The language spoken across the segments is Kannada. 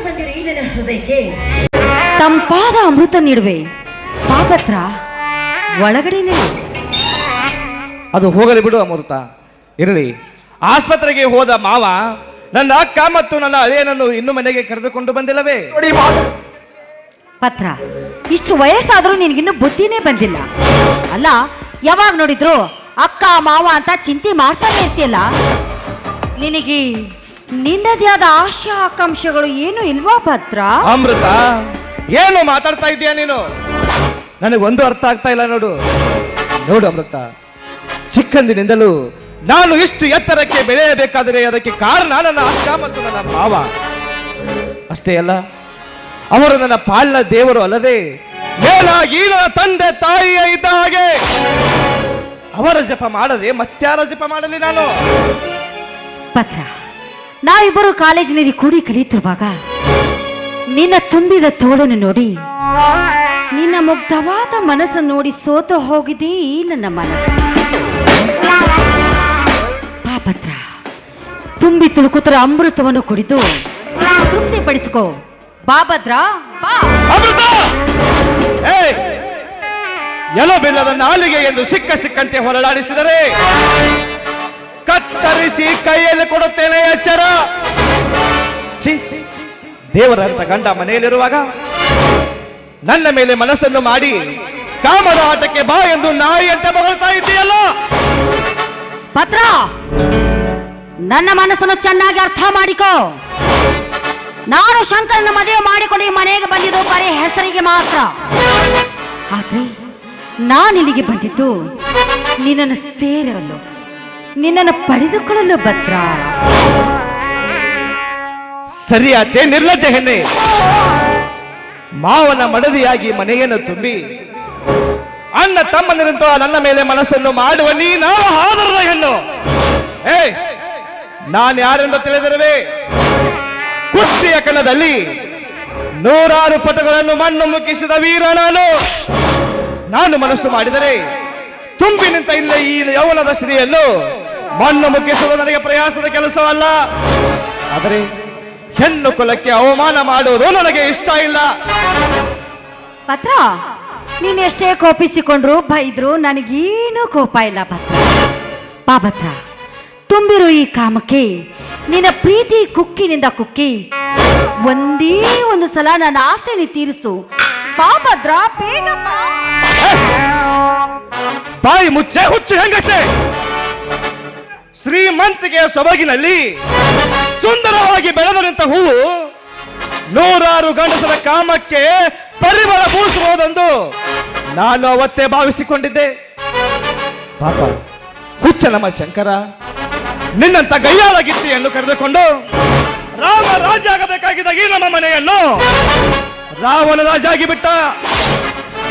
ಬಂದಿರಿ ನನ್ನ ಹೃದಯಕ್ಕೆ ತಂಪಾದ ಅಮೃತ ನೀಡುವೆ ಪಾಪತ್ರ ಒಳಗಡೆನೆ. ಅದು ಹೋಗಲಿ ಬಿಡು ಅಮೃತ, ಇರಲಿ. ಆಸ್ಪತ್ರೆಗೆ ಹೋದ ಮಾವ ನನ್ನ ಅಕ್ಕ ಮತ್ತು ನನ್ನ ಅಳಿಯನನ್ನು ಇನ್ನು ಮನೆಗೆ ಕರೆದುಕೊಂಡು ಬಂದಿಲ್ಲವೇ? ಪತ್ರ, ಇಷ್ಟು ವಯಸ್ಸಾದ್ರೂ ನಿನಗಿನ್ನೂ ಬುದ್ಧಿನೇ ಬಂದಿಲ್ಲ ಅಲ್ಲ. ಯಾವಾಗ ನೋಡಿದ್ರು ಅಕ್ಕ ಮಾವ ಅಂತ ಚಿಂತೆ ಮಾಡ್ತಾನೆ ಇರ್ತೀಯಲ್ಲ. ನಿನಗೆ ನಿನ್ನದೇ ಆದ ಆಶಾ ಆಕಾಂಕ್ಷೆಗಳು ಏನು ಇಲ್ವಾ ಪತ್ರ? ಅಮೃತ, ಏನು ಮಾತಾಡ್ತಾ ಇದೀಯ ನೀನು? ನನಗೊಂದು ಅರ್ಥ ಆಗ್ತಾ ಇಲ್ಲ. ನೋಡು ಅಮೃತ, ಚಿಕ್ಕಂದಿನಿಂದಲೂ ನಾನು ಇಷ್ಟು ಎತ್ತರಕ್ಕೆ ಬೆಳೆಯಬೇಕಾದರೆ ಅದಕ್ಕೆ ಕಾರಣ ನನ್ನ ಅಕ್ಕ ಮತ್ತು ನನ್ನ ಮಾವ. ಅಷ್ಟೇ ಅಲ್ಲ, ಅವರು ನನ್ನ ಪಾಲಿನ ದೇವರು ಅಲ್ಲದೆ ಮೇಲಾಗಿ ನನ್ನ ತಂದೆ ತಾಯಿಯ ಇದ್ದ ಹಾಗೆ. ಅವರ ಜಪ ಮಾಡದೆ ಮತ್ಯಾರ ಜಪ ಮಾಡಲಿ ನಾನು? ಪತ್ರ, ನಾವಿಬ್ಬರು ಕಾಲೇಜಿನಲ್ಲಿ ಕೂಡಿ ಕಲಿತಿರುವಾಗ ನಿನ್ನ ತುಂಬಿದ ತೋಳನ್ನು ನೋಡಿ, ನಿನ್ನ ಮುಗ್ಧವಾದ ಮನಸ್ಸನ್ನು ನೋಡಿ ಸೋತು ಹೋಗಿದೆ ಈ ನನ್ನ ಮನಸ್ಸು. ಪಾಪತ್ರ, ತುಂಬಿ ತುಳುಕುತ್ತರ ಅಮೃತವನ್ನು ಕುಡಿದು ತೃಪ್ತಿಪಡಿಸಿಕೋ. ಬಾಭದ್ರ, ಬಾ. ಅಮೃತ, ಎಲ ಬೆಲ್ಲದ ನಾಲಿಗೆ ಎಂದು ಸಿಕ್ಕಂತೆ ಹೊರಡಾಡಿಸಿದರೆ ಕತ್ತರಿಸಿ ಕೈಯಲ್ಲಿ ಕೊಡುತ್ತೇನೆ, ಎಚ್ಚರ. ದೇವರಂತ ಗಂಡ ಮನೆಯಲ್ಲಿರುವಾಗ ನನ್ನ ಮೇಲೆ ಮನಸ್ಸನ್ನು ಮಾಡಿ ಕಾಮದ ಆಟಕ್ಕೆ ಬಾ ಎಂದು ನಾಯಿಯಂತೆ ಬಗಳ್ತಾ ಇದ್ದೀಯಲ್ಲ. ಪತ್ರ, ನನ್ನ ಮನಸ್ಸನ್ನು ಚೆನ್ನಾಗಿ ಅರ್ಥ ಮಾಡಿಕೋ. ನಾನು ಶಂಕರನ ಮದುವೆ ಮಾಡಿಕೊಂಡು ಈ ಮನೆಗೆ ಬಂದಿದ್ದು ಬರೀ ಹೆಸರಿಗೆ ಮಾತ್ರ. ಆದ್ರೆ ನಾನಿಲ್ಲಿಗೆ ಬಂದಿದ್ದು ನಿನ್ನನ್ನು ಸೇರಲು, ನಿನ್ನನ್ನು ಪಡೆದುಕೊಳ್ಳಲು ಭದ್ರ. ಸರಿಯಾಚೆ ನಿರ್ಲಜ್ಜ ಹೆಣ್ಣೆ. ಮಾವನ ಮಡದಿಯಾಗಿ ಮನೆಯನ್ನು ತುಂಬಿ ಅಣ್ಣ ತಮ್ಮನಿರಂತ ನನ್ನ ಮೇಲೆ ಮನಸ್ಸನ್ನು ಮಾಡುವ ನೀನು ಆದರದ ಹೆಣ್ಣು. ನಾನು ಯಾರೆಂದು ತಿಳಿದಿರುವೆ? ಕುಸ್ತಿಯ ಕಣದಲ್ಲಿ 100 ಪಟುಗಳನ್ನು ಮಣ್ಣು ಮುಕ್ಕಿಸಿದ ವೀರ ನಾನು ಮನಸ್ಸು ಮಾಡಿದರೆ ತುಂಬಿ ನಿಂತ ಇಲ್ಲ ಈ ಯೌವನದ ಶ್ರೀಯನ್ನು ಮಣ್ಣು ಮುಕ್ಕಿಸುವುದು ನನಗೆ ಪ್ರಯಾಸದ ಕೆಲಸವಲ್ಲ. ಆದರೆ ಹೆಣ್ಣು ಕುಲಕ್ಕೆ ಅವಮಾನ ಮಾಡುವುದು ನನಗೆ ಇಷ್ಟ ಇಲ್ಲ. ಪತ್ರ, ನೀನು ಎಷ್ಟೇ ಕೋಪಿಸಿಕೊಂಡ್ರು ಬೈದ್ರು ನನಗೇನು ಕೋಪ ಇಲ್ಲ ಭದ್ರ. ಪಾಭದ್ರ, ತುಂಬಿರೋ ಈ ಕಾಮಕ್ಕೆ ನಿನ್ನ ಪ್ರೀತಿ ಕುಕ್ಕಿನಿಂದ ಕುಕ್ಕಿ ಒಂದೇ ಒಂದು ಸಲ ನನ್ನ ಆಸೆని ತೀರಿಸು. ಪಾಭದ್ರ, ಬೇಗ ಬಾ. ಬಾಯಿ ಮುಚ್ಚೆ, ಹುಚ್ಚು ಹೆಂಗಷ್ಟೇ. ಶ್ರೀಮಂತಿಕೆಯ ಸೊಬಗಿನಲ್ಲಿ ಸುಂದರವಾಗಿ ಬೆಳೆದು ನಿಂತ ಹೂವು 100 ಗಂಡಸರ ಕಾಮಕ್ಕೆ ಪರಿಮಳ ಬೂಸುವುದೆಂದು ನಾನು ಅವತ್ತೇ ಭಾವಿಸಿಕೊಂಡಿದ್ದೆ. ಪಾಪ ಹುಚ್ಚ ನಮ್ಮ ಶಂಕರ ನಿನ್ನಂತ ಗಯ್ಯಾಳ ಗಿತ್ತಿಯನ್ನು ಕರೆದುಕೊಂಡು ರಾಮ ರಾಜ ಆಗಬೇಕಾಗಿದ್ದ ಈ ನಮ್ಮ ಮನೆಯನ್ನು ರಾವಣ ರಾಜ ಆಗಿಬಿಟ್ಟ.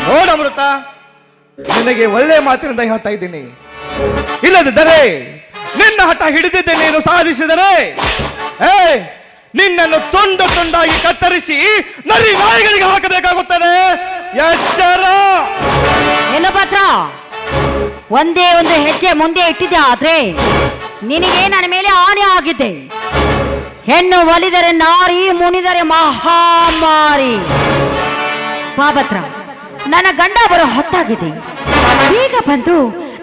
ನೋಡಮೃತ, ನಿನಗೆ ಒಳ್ಳೆ ಮಾತಿನಿಂದ ಹೇಳ್ತಾ ಇದ್ದೀನಿ. ಇಲ್ಲದಿದ್ದರೆ ನಿನ್ನ ಹಠ ಹಿಡಿದಿದ್ದೆ ನೀನು ಸಾಧಿಸಿದರೆ ನಿನ್ನನ್ನು ತುಂಡು ತುಂಡಾಗಿ ಕತ್ತರಿಸಿ ನರಿ ನಾಯಿಗಳಿಗೆ ಹಾಕಬೇಕಾಗುತ್ತದೆ, ಎಚ್ಚರ. ಏನು ಭದ್ರ, ಒಂದೇ ಒಂದು ಹೆಜ್ಜೆ ಮುಂದೆ ಇಟ್ಟಿದ್ದೆ. ಆದ್ರೆ ನಿನಗೆ ನನ್ನ ಮೇಲೆ ಆಣೆ ಆಗಿದೆ. ಹೆಣ್ಣು ಒಲಿದರೆ ನಾರಿ, ಮುನಿದರೆ ಮಹಾಮಾರಿ. ಪಾಭದ್ರ, ನನ್ನ ಗಂಡ ಬರೋ ಹೊತ್ತಾಗಿದೆ. ಈಗ ಬಂದು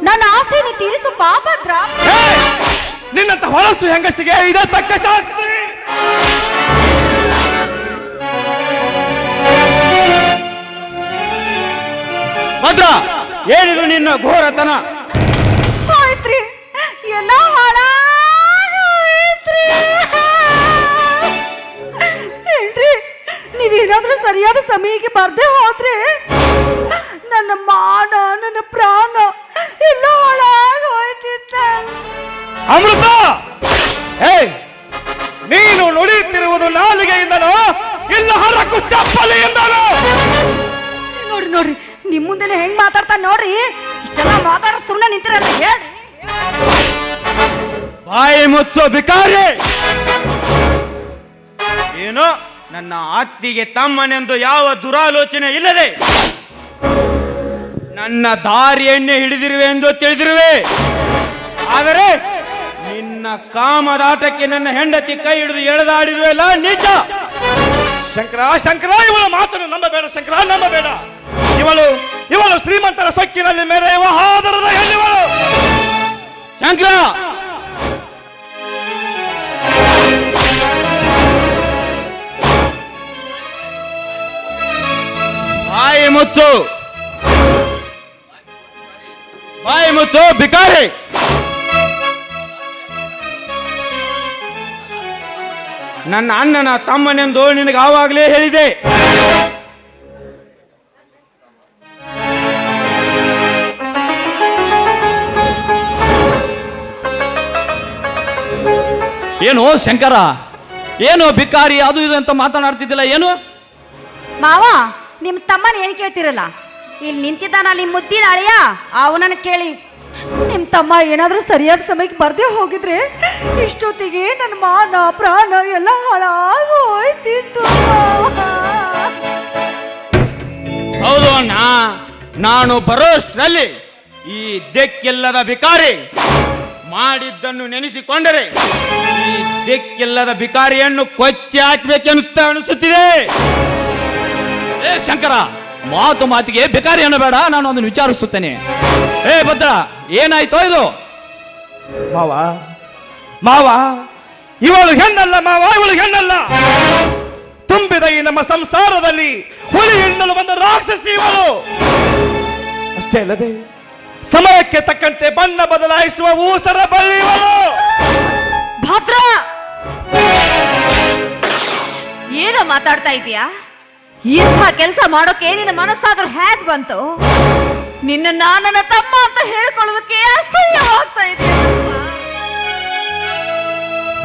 ನನ್ನ ಆಸೆಯನ್ನು ತೀರಿಸು ಪಾಭದ್ರ. ನಿನ್ನಂತ ಹೊಲಸು ಹೆಂಗಸಿಗೆ ಇದೇ ತಕ್ಕ ಶಾಸ್ತ್ರಿ. ಭದ್ರ, ಏನಿದು ನಿನ್ನ ಘೋರತನ? ಆಯ್ತ್ರಿ, ಎಲ್ಲ ಹಾಳಾಗೋಯ್ತ್ರಿ. ಏನ್ರಿ, ನೀವೇನಾದ್ರೂ ಸರಿಯಾದ ಸಮಯಕ್ಕೆ ಬರ್ದೇ ಹೋದ್ರೆ ನನ್ನ ಮಾನ, ನನ್ನ ಪ್ರಾಣ ಎಲ್ಲ ಹಾಳಾಗೋಯ್ತಿತ್ತ. ಅಮೃತ, ನೀನು ನುಡಿಯುತ್ತಿರುವುದು ನಾಲಿಗೆಯಿಂದನೋ ಇಲ್ಲ ಹರಕು ಚಪ್ಪಲಿಯಿಂದನೋ? ನೋಡ್ರಿ ನೋಡ್ರಿ, ನಿಮ್ ಮುಂದೆನೆ ಹೆಂಗ್ ಮಾತಾಡ್ತಾನೆ ನೋಡ್ರಿ. ಇಷ್ಟೆಲ್ಲ ಮಾತಾಡೋ ಸುಮ್ಮನೆ ನಿಂತಿರಲ್ಲ, ಹೇಳಿ. ಬಾಯಿ ಮುಚ್ಚೋ ಬಿಕಾರಿ. ಏನು ನನ್ನ ಅತ್ತಿಗೆ ತಮ್ಮನೆಂದು ಯಾವ ದುರಾಲೋಚನೆ ಇಲ್ಲದೆ ನನ್ನ ದಾರಿಯನ್ನೇ ಹಿಡಿದಿರುವೆ ಎಂದು ತಿಳಿದಿರುವೆ. ಆದರೆ ನಿನ್ನ ಕಾಮದಾಟಕ್ಕೆ ನನ್ನ ಹೆಂಡತಿ ಕೈ ಹಿಡಿದು ಎಳೆದಾಡಿರುವೆಲ್ಲ ನಿಜ. ಶಂಕರ ಶಂಕರ, ಇವಳ ಮಾತನ್ನು ನಂಬಬೇಡ ಶಂಕರ, ನಂಬಬೇಡ. ಇವಳು ಶ್ರೀಮಂತರ ಸೊಕ್ಕಿನಲ್ಲಿ ಮೆರೆಯುವ ಆದರದ ಹೆಣ್ಣಿವಳು. ಶಂಕರ, ಬಾಯಿ ಮುಚ್ಚು, ಬಾಯಿ ಮುಚ್ಚು ಬಿಕಾರಿ. ನನ್ನ ಅಣ್ಣನ ತಮ್ಮನೆಂದು ನಿನಗೆ ಆವಾಗಲೇ ಹೇಳಿದೆ. ಏನು ಶಂಕರ, ಏನು ಬಿಕಾರಿ ಅದು ಇದು ಅಂತ ಮಾತನಾಡ್ತಿದ್ದಿಲ್ಲ ಏನು? ಮಾವ, ನಿಮ್ಮ ತಮ್ಮನ ಏನು ಕೇಳ್ತಿರಲ್ಲ? ಇಲ್ಲಿ ನಿಂತಿದ್ದಾನ ನಿಮ್ಮ ಮುದ್ದಿನ ಅಳಿಯ, ಅವನನ್ನ ಕೇಳಿ. ನಿಮ್ಮ ತಮ್ಮ ಏನಾದರೂ ಸರಿಯಾದ ಸಮಯಕ್ಕೆ ಬರ್ದೇ ಹೋಗಿದ್ರೆ ಇಷ್ಟೊತ್ತಿಗೆ ನನ್ನ ಮಾನ ಪ್ರಾಣ ಎಲ್ಲ ಹಾಳಾಗಿ ಹೋಯ್ತಿತ್ತು. ಹೌದು ಅಣ್ಣ, ನಾನು ಬರೋಷ್ಟರಲ್ಲಿ ಈ ದೆಕ್ಕಿಲ್ಲದ ಬಿಕಾರಿ ಮಾಡಿದ್ದನ್ನು ನೆನೆಸಿಕೊಂಡರೆ ಈ ದೆಕ್ಕಿಲ್ಲದ ಬಿಕಾರಿಯನ್ನು ಕೊಚ್ಚಿ ಅನಿಸುತ್ತಿದೆ. ಏ ಶಂಕರ, ಮಾತಿಗೆ ಬಿಕಾರಿ ಅನ್ನಬೇಡ, ನಾನು ಅದನ್ನು ವಿಚಾರಿಸುತ್ತೇನೆ. ಏ ಭದ್ರ, ಏನಾಯ್ತೋ ಇದು? ಮಾವ, ಇವಳು ಹೆಣ್ಣಲ್ಲ ಮಾವ, ಇವಳು ಹೆಣ್ಣಲ್ಲ. ತುಂಬಿದ ಈ ನಮ್ಮ ಸಂಸಾರದಲ್ಲಿ ಹುಳಿ ಹೆಣ್ಣಲು ಬಂದ ರಾಕ್ಷಸಿ ಇವಳು. ಅಷ್ಟೇ ಅಲ್ಲದೆ ಸಮಯಕ್ಕೆ ತಕ್ಕಂತೆ ಬಣ್ಣ ಬದಲಾಯಿಸುವ ಊಸರ ಬಳ್ಳಿ ಇವಳು. ಭದ್ರ, ಏನೋ ಮಾತಾಡ್ತಾ ಇದೀಯಾ? ಇಂಥ ಕೆಲಸ ಮಾಡೋಕೆ ನಿನ್ನ ಮನಸ್ಸಾದ್ರೂ ಹೇಗ್ ಬಂತು? ನಿನ್ನ ನನ್ನ ತಮ್ಮ ಅಂತ ಹೇಳ್ಕೊಳ್ಳೋದಕ್ಕೆ ಅಸಹ್ಯವಾಗ್ತಾ ಇದೆ.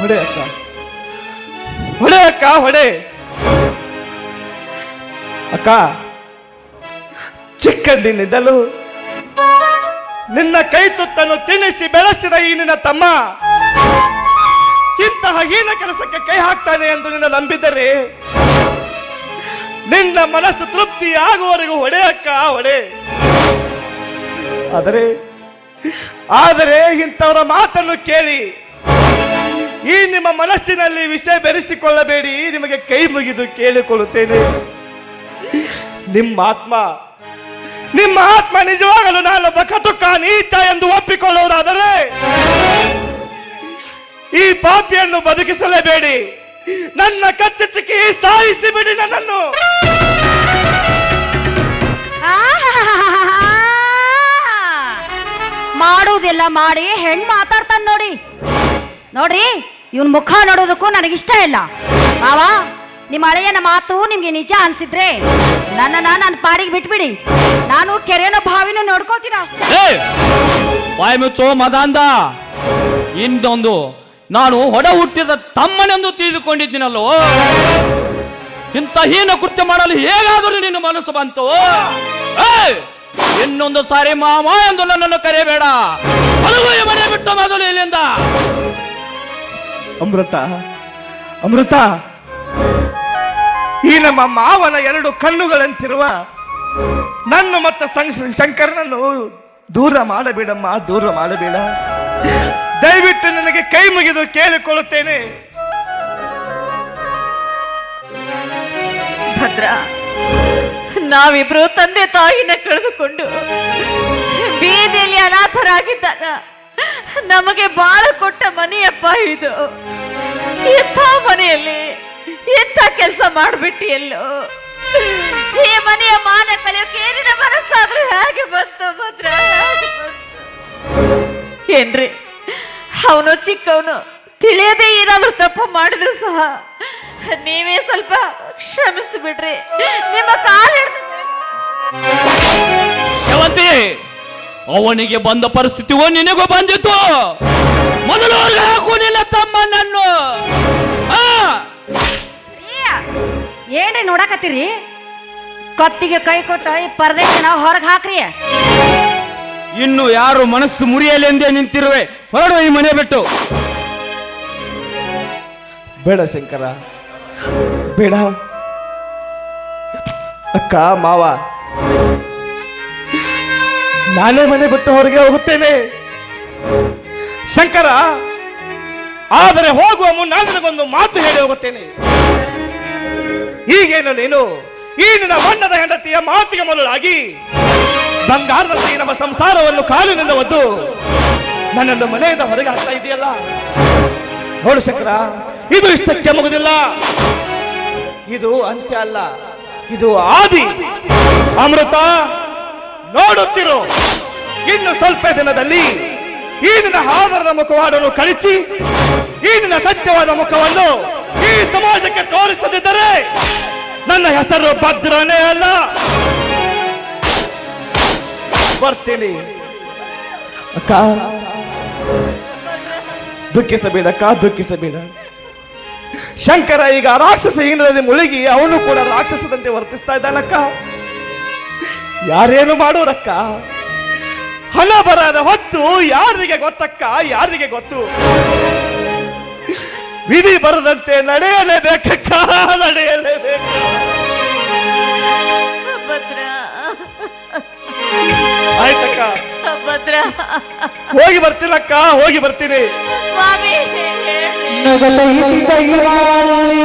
ಹೊಡೆ ಅಕ್ಕ, ಹೊಡೆ ಅಕ್ಕ. ಚಿಕ್ಕಂದಿನಿಂದಲೂ ನಿನ್ನ ಕೈ ತುತ್ತನ್ನು ತಿನ್ನಿಸಿ ಬೆಳೆಸಿದ ಈ ನಿನ್ನ ತಮ್ಮ ಇಂತಹ ಹೀನ ಕೆಲಸಕ್ಕೆ ಕೈ ಹಾಕ್ತಾನೆ ಎಂದು ನಿನ್ನ ನಂಬಿದರೆ ನಿನ್ನ ಮನಸ್ಸು ತೃಪ್ತಿ ಆಗುವವರೆಗೂ ಹೊಡೆ ಅಕ್ಕ, ಹೊಡೆ. ಆದರೆ ಇಂಥವರ ಮಾತನ್ನು ಕೇಳಿ ಈ ನಿಮ್ಮ ಮನಸ್ಸಿನಲ್ಲಿ ವಿಷಯ ಬೆರೆಸಿಕೊಳ್ಳಬೇಡಿ. ನಿಮಗೆ ಕೈ ಮುಗಿದು ಕೇಳಿಕೊಳ್ಳುತ್ತೇನೆ. ನಿಮ್ಮ ಆತ್ಮ ನಿಜವಾಗಲು ನಾನೊಬ್ಬ ಕಟುಕ ನೀಚ ಎಂದು ಒಪ್ಪಿಕೊಳ್ಳುವುದಾದರೆ ಈ ಪಾಪಿಯನ್ನು ಬದುಕಿಸಲೇಬೇಡಿ. ನನ್ನ ಕತ್ತಿಚ್ಚಿ ಸಾಯಿಸಿ ಬಿಡಿ ನನ್ನನ್ನು. ಮಾಡುವುದೆಲ್ಲ ಮಾಡಿ ಹೆಣ್ಣು ಮಾತಾಡ್ತಾನೆ ನೋಡ್ರಿ. ಇವನ್ ಮುಖ ನೋಡೋದಕ್ಕೂ ನನಗಿಷ್ಟ ಇಲ್ಲ. ಮಾವ, ನಿಮ್ಮ ಹಳೆಯನ ಮಾತು ನಿಮ್ಗೆ ನಿಜ ಅನ್ಸಿದ್ರೆ ನನ್ನ ಪಾಡಿಗೆ ಬಿಟ್ಬಿಡಿ. ನಾನು ಕೆರೆನೋ ಬಾವಿನೋ ನೋಡ್ಕೋತೀನಿ ಅಷ್ಟೇ. ಬಾಯಿ ಮುಚ್ಚೋ ಮದಾಂಧ. ಇನ್ನೊಂದು, ನಾನು ಹೊಡ ಹುಟ್ಟಿದ ತಮ್ಮನೆಂದು ತಿಳಿದುಕೊಂಡಿದ್ದೀನಲ್ಲೋ. ಇಂಥ ಹೀನ ಕೃತ್ಯ ಮಾಡಲು ಹೇಗಾದರೂ ನಿನ್ನ ಮನಸ್ಸು ಬಂತು? ಇನ್ನೊಂದು ಸಾರಿ ಮಾಮ ಎಂದು ನನ್ನನ್ನು ಕರೆಯಬೇಡ. ಮನೆ ಬಿಟ್ಟು ಮೊದಲು ಇಲ್ಲಿಂದ. ಅಮೃತ, ಈ ನಮ್ಮ ಮಾವನ ಎರಡು ಕಣ್ಣುಗಳಂತಿರುವ ನನ್ನ ಮತ್ತು ಶಂಕರನನ್ನು ದೂರ ಮಾಡಬೇಡಮ್ಮ, ದೂರ ಮಾಡಬೇಡ. ದಯವಿಟ್ಟು ನನಗೆ ಕೈ ಮುಗಿದು ಕೇಳಿಕೊಳ್ಳುತ್ತೇನೆ. ಭದ್ರ, ನಾವಿಬ್ರು ತಂದೆ ತಾಯಿನ ಕಳೆದುಕೊಂಡು ಬೀದಿಯಲ್ಲಿ ಅನಾಥರಾಗಿದ್ದಾಗ ನಮಗೆ ಬಾಳ ಕೊಟ್ಟ ಮನೆಯಪ್ಪ ಇದು. ಇಂಥ ಮನೆಯಲ್ಲಿ ಇಂಥ ಕೆಲಸ ಮಾಡಿಬಿಟ್ಟಿಯಲ್ಲೋ. ಈ ಮನೆಯ ಮಾನ ಕಳೆಯೋಕೆ ಏನಿನ ಮನಸ್ಸಾದ್ರೂ ಹೇಗೆ ಬಂತು ಭದ್ರ? ಏನ್ರಿ, ಅವನು ಚಿಕ್ಕವನು, ತಿಳಿಯದೆ ಏನಾದ್ರೂ ತಪ್ಪು ಮಾಡಿದ್ರು ಸಹ ನೀವೇ ಸ್ವಲ್ಪ ಕ್ಷಮಿಸಿಬಿಡ್ರಿ. ನಿಮ್ಮ ಕಾಲು ಶ್ರವಂತಿ, ಅವನಿಗೆ ಬಂದ ಪರಿಸ್ಥಿತಿಯೋ ನಿನಗೂ ಬಂದಿತ್ತು. ಮೊದಲು ಹಾಕು ನಿನ್ನ ತಮ್ಮನನ್ನು. ಏನ್ರಿ ನೋಡಕತ್ತೀರಿ? ಕತ್ತಿಗೆ ಕೈ ಕೊಟ್ಟ ಈ ಪರದೇಶನ ಹೊರಗೆ ಹಾಕ್ರಿ. ಇನ್ನು ಯಾರು ಮನಸ್ಸು ಮುರಿಯಲೆಂದೇ ನಿಂತಿರುವೆ, ಹೊರಡು ಈ ಮನೆ ಬಿಟ್ಟು. ಬೇಡ ಶಂಕರ, ಬೇಡ. ಅಕ್ಕ, ಮಾವ, ನಾನೇ ಮನೆ ಬಿಟ್ಟು ಹೊರಗೆ ಹೋಗುತ್ತೇನೆ. ಶಂಕರ, ಆದರೆ ಹೋಗುವ ಮುನ್ನ ನನಗೊಂದು ಮಾತು ಹೇಳಿ ಹೋಗುತ್ತೇನೆ. ಈಗೇನು ನೀನು ಈ ನಿನ್ನ ಬಣ್ಣದ ಹೆಂಡತಿಯ ಮಾತಿಗೆ ಮೊದಲಾಗಿ ಬಂಗಾರದಂತೆ ನಮ್ಮ ಸಂಸಾರವನ್ನು ಕಾಲಿನಿಂದ ಒದ್ದು ನನ್ನನ್ನು ಮನೆಯಿಂದ ಹೊರಗೆ ಹಾಕ್ತಾ ಇದೆಯಲ್ಲ. ನೋಡು ಶಂಕರ, ಇದು ಇಷ್ಟಕ್ಕೆ ಮುಗುದಿಲ್ಲ. ಇದು ಅಂತ್ಯ ಅಲ್ಲ, ಇದು ಆದಿ. ಅಮೃತ, ನೋಡುತ್ತಿರು, ಇನ್ನು ಸ್ವಲ್ಪ ದಿನದಲ್ಲಿ ಈ ನಿನ್ನ ಆದರದ ಮುಖವಾಡನ್ನು ಕಳಿಸಿ ಈ ನಿನ್ನ ಸತ್ಯವಾದ ಮುಖವನ್ನು ಈ ಸಮಾಜಕ್ಕೆ ತೋರಿಸದಿದ್ದರೆ ನನ್ನ ಹೆಸರು ಭದ್ರನೇ ಅಲ್ಲ. ಬರ್ತೀನಿ ಅಕ್ಕ. ದುಃಖಿಸಬೇಡಕ್ಕ, ದುಃಖಿಸಬೇಡ. ಶಂಕರ ಈಗ ರಾಕ್ಷಸ ಹೀನದಲ್ಲಿ ಮುಳುಗಿ ಅವನು ಕೂಡ ರಾಕ್ಷಸದಂತೆ ವರ್ತಿಸ್ತಾ ಇದ್ದಾನಕ್ಕ. ಯಾರೇನು ಮಾಡೋರಕ್ಕ? ಹಣ ಬರದ ಹೊತ್ತು ಯಾರಿಗೆ ಗೊತ್ತಕ್ಕ, ಯಾರಿಗೆ ಗೊತ್ತು? ವಿಧಿ ಬರದಂತೆ ನಡೆಯಲೇಬೇಕಕ್ಕ, ನಡೆಯಲೇಬೇಕು. ಭದ್ರ ಆಯ್ತಕ್ಕ, ಭದ್ರ ಹೋಗಿ ಬರ್ತೀನಕ್ಕ, ಹೋಗಿ ಬರ್ತೀನಿ. ಸ್ವಾಮಿ ನಗಲೈತಿ ದೈವಾಲಿ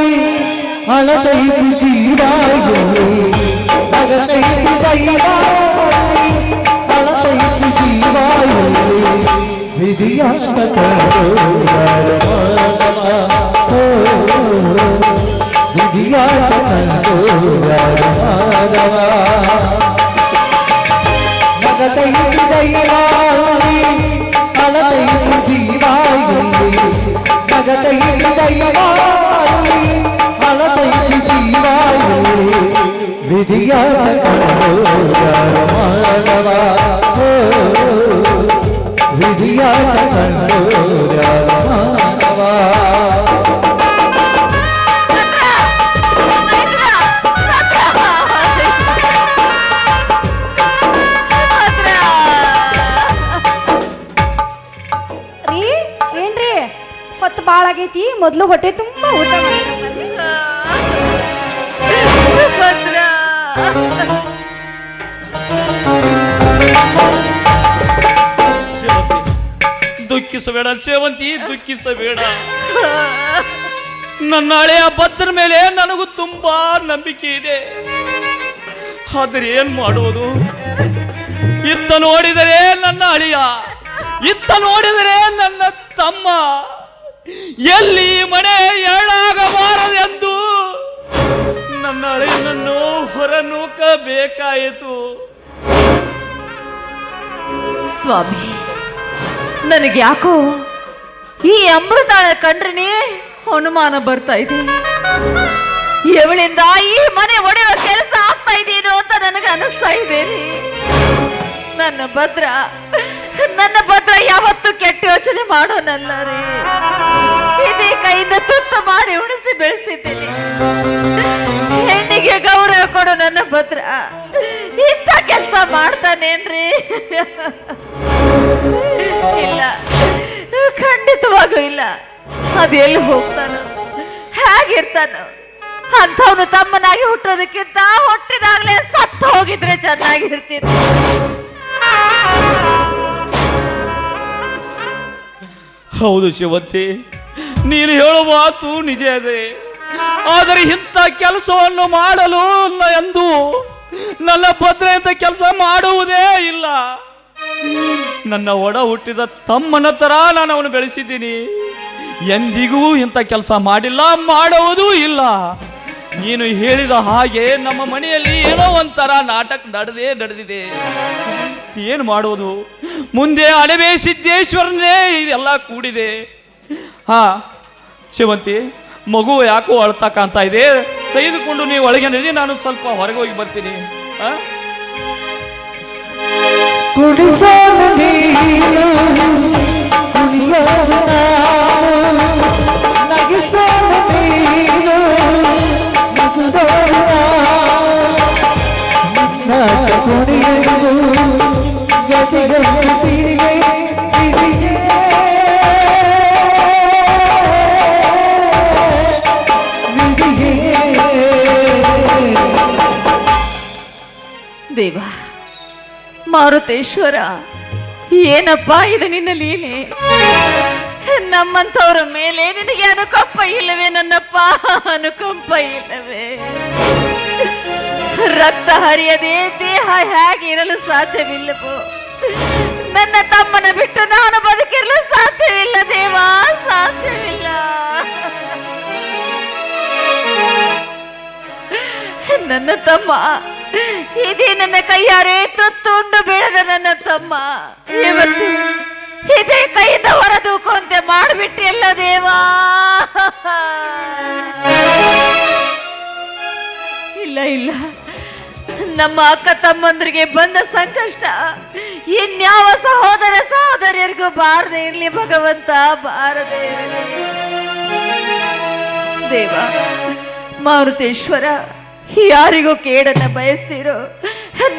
ಅಳತೈತಿ ಜೀವಾಲಿ ನಗಲೈತಿ ದೈವಾಲಿ ಅಳತೈತಿ ಜೀವಾಲಿ ವಿಧಿಯಾತ ವಿಧಿಯಾತ ನಗಲೈತಿ ದೈವಾಲಿ ಅಳತೈತಿ ಜೀವಾಲಿ ನಗಲೈತಿ ದೈವಾಲಿ ಅಳತೈತಿ ಜೀವಾಲಿ ವಿಧಿಯಾತ ಮಾನವ ವಿಧಿಯಾತ ಮಾನವ. ರೀ ಏನ್ರಿ ಹೊತ್ತು ಭಾಳ ಆಗೈತಿ, ಮೊದಲು ಹೊಟ್ಟೆ ತುಂಬ ಊಟ ಮಾಡಿ. ಭದ್ರ ದುಃಖಿಸಬೇಡ ಸೇವಂತಿ, ದುಃಖಿಸಬೇಡ. ನನ್ನ ಹಳೆಯ ಭದ್ರ ಮೇಲೆ ನನಗೂ ತುಂಬಾ ನಂಬಿಕೆ ಇದೆ. ಆದರೆ ಏನ್ ಮಾಡುವುದು? ಇತ್ತ ನೋಡಿದರೆ ನನ್ನ ಅಳಿಯ, ಇತ್ತ ನೋಡಿದರೆ ನನ್ನ ತಮ್ಮ. ಎಲ್ಲಿ ಮನೆ ಎಳ್ಳಾಗಬಾರದೆಂದು ನನ್ನ ಅಳಿಯನನ್ನು ಹೊರನೂಕಬೇಕಾಯಿತು. ಸ್ವಾಮಿ, ನನಗೆ ಯಾಕೋ ಈ ಅಮೃತಾಳ ಕಂಡ್ರೆ ಅನುಮಾನ ಬರ್ತಾ ಇದೆ. ಇವಳಿಂದ ಈ ಮನೆ ಒಡೆಯುವ ಕೆಲಸ ಆಗ್ತಾ ಇದೆಯೇನೋ ಅಂತ ನನಗೆ ಅನಿಸ್ತಾ ಇದೆ. ನನ್ನ ಭದ್ರ ಯಾವತ್ತೂ ಕೆಟ್ಟ ಯೋಚನೆ ಮಾಡೋನಲ್ಲ ರೀ. ಇದೇ ಕೈಯಿಂದ ತುತ್ತ ಮಾಡಿ ಉಣಿಸಿ ಬೆಳೆಸಿದ್ದೀನಿ. ಹೆಣ್ಣಿಗೆ ಗೌರವ ಕೊಡು ನನ್ನ ಭದ್ರ ಇಂಥ ಕೆಲಸ ಮಾಡ್ತಾನೇನ್ರಿ? ಇಲ್ಲ, ಖಂಡಿತವಾಗೂ ಇಲ್ಲ. ಅದೆಲ್ಲಿ ಹೋಗ್ತಾನೋ, ಹೇಗಿರ್ತಾನೋ ಅಂಥವನು ತಮ್ಮನಾಗಿ ಹುಟ್ಟೋದಕ್ಕಿಂತ ಹುಟ್ಟಿದಾಗ್ಲೇ ಸತ್ತು ಹೋಗಿದ್ರೆ ಚೆನ್ನಾಗಿರ್ತೀನಿ. ಹೌದು ಶಿವಂತಿ, ನೀನು ಹೇಳುವ ಮಾತು ನಿಜ ಇದೆ. ಆದರೆ ಇಂಥ ಕೆಲಸವನ್ನು ಮಾಡಲು ಎಂದು ನನ್ನ ಭದ್ರ ಇಂಥ ಕೆಲಸ ಮಾಡುವುದೇ ಇಲ್ಲ. ನನ್ನ ಒಡ ಹುಟ್ಟಿದ ತಮ್ಮನ ತರ ನಾನು ಅವನು ಬೆಳೆಸಿದ್ದೀನಿ. ಎಂದಿಗೂ ಇಂಥ ಕೆಲಸ ಮಾಡಿಲ್ಲ, ಮಾಡುವುದೂ ಇಲ್ಲ. ನೀನು ಹೇಳಿದ ಹಾಗೆ ನಮ್ಮ ಮನೆಯಲ್ಲಿ ಏನೋ ಒಂಥರ ನಾಟಕ ನಡೆದಿದೆ. ಏನು ಮಾಡುವುದು? ಮುಂದೆ ಅಡವೆ ಸಿದ್ದೇಶ್ವರನೇ ಇದೆಲ್ಲ ಕೂಡಿದೆ. ಹಾ ಶಿವಂತಿ, ಮಗು ಯಾಕೋ ಅಳ್ತಾ ಕಾಣ್ತಾ ಇದೆ. ತೆಗೆದುಕೊಂಡು ನೀವು ಒಳಗೆ ನಡಿ, ನಾನು ಸ್ವಲ್ಪ ಹೊರಗೆ ಹೋಗಿ ಬರ್ತೀನಿ. ಕುಡಿಸೋನು ನೀನು ಕುಡಿಯೋನು ನಾನು, ನಗಿಸೋನು ನೀನು ನಗುದೋನು ನಾನು, ಕುಣಿಯುವುದು ಗತಿಗಳು ತಿಳಿಗೆ ವಿಧಿಗೆ ವಿಧಿಗೆ. ದೇವ ಮಾರುತೇಶ್ವರ, ಏನಪ್ಪ ಇದು ನಿನ್ನ ಲೀಲೆ? ನಮ್ಮಂಥವ್ರ ಮೇಲೆ ನಿನಗೆ ಅನುಕಂಪ ಇಲ್ಲವೇ ನನ್ನಪ್ಪ? ಅನುಕಂಪ ಇಲ್ಲವೇ? ರಕ್ತ ಹರಿಯದೆ ದೇಹ ಹೇಗಿರಲು ಸಾಧ್ಯವಿಲ್ಲವೋ, ನನ್ನ ತಮ್ಮನ ಬಿಟ್ಟು ನಾನು ಬದುಕಿರಲು ಸಾಧ್ಯವಿಲ್ಲ ದೇವಾ, ಸಾಧ್ಯವಿಲ್ಲ. ನನ್ನ ತಮ್ಮ, ಇದೇ ನನ್ನ ಕೈಯಾರೆ ತುತ್ತುಂಡು ಬೆಳೆದ ನನ್ನ ತಮ್ಮ ಇವತ್ತು ಇದೇ ಕೈಯಿಂದ ಹೊರದೂಕುವಂತೆ ಮಾಡಿಬಿಟ್ಟಿಲ್ಲ ದೇವಾ. ಇಲ್ಲ ಇಲ್ಲ, ನಮ್ಮ ಅಕ್ಕ ತಮ್ಮಂದ್ರಿಗೆ ಬಂದ ಸಂಕಷ್ಟ ಇನ್ಯಾವ ಸಹೋದರ ಸಹೋದರಿಯರಿಗೂ ಬಾರದೆ ಇರಲಿ ಭಗವಂತ, ಬಾರದೆ ಇರಲಿ ದೇವ. ಮಾರುತೇಶ್ವರ, ಯಾರಿಗೂ ಕೇಡನ್ನ ಬಯಸ್ತಿರೋ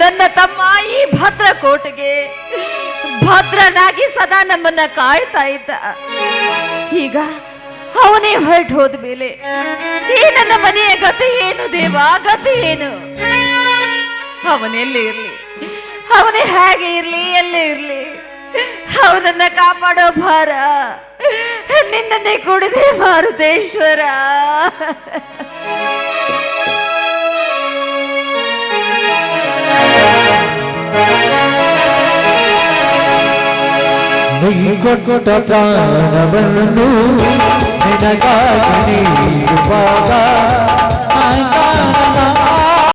ನನ್ನ ತಮ್ಮ ಈ ಭದ್ರಕೋಟೆಗೆ ಭದ್ರನಾಗಿ ಸದಾ ನಮ್ಮನ್ನ ಕಾಯ್ತಾ ಇದ್ದ. ಈಗ ಅವನೇ ಹೊರಟು ಹೋದ ಮೇಲೆ ಈ ನನ್ನ ಮನೆಯ ಗತಿ ಏನು ದೇವ, ಗತಿ ಏನು? ಅವನೆಲ್ಲೇ ಇರ್ಲಿ, ಅವನೇ ಹೇಗೆ ಇರ್ಲಿ, ಎಲ್ಲೇ ಇರ್ಲಿ, ಅವನನ್ನ ಕಾಪಾಡೋ ಭಾರ ನಿನ್ನನ್ನೇ ಕೊಡದೆ ಮಾರುತೇಶ್ವರ. ನೀ ಕೊಟ್ಟ ಪ್ರಾಣವನ್ನು ನಿನಗಾಗಿ ನೀಡುವಾಗ